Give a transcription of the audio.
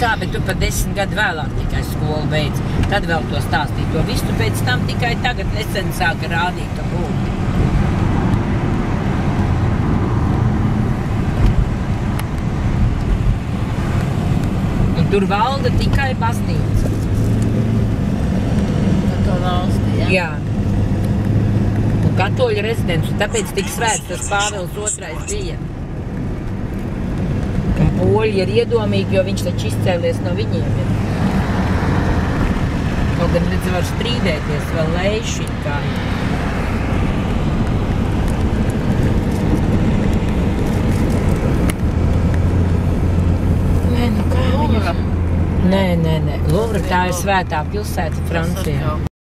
kā, bet tu pat 10 gadu vēlāk tikai skolu beidz. Tad vēl to stāstīja. To visu pēc tam tikai tagad nesen sāka rādīt to būtu. Un tur valda tikai baznīca. To valsti, ja? Jā. Un katoļu rezidents, tāpēc tik svēts tas Pāvils II bija. Un poļi ir iedomīgi, jo viņš taču izcēlies no viņiem. Kaut gan redz var strīdēties, vēl leiši kā. Nē, nu kā viņa? Nē. Luvra tā ir svētā pilsēta Francijā.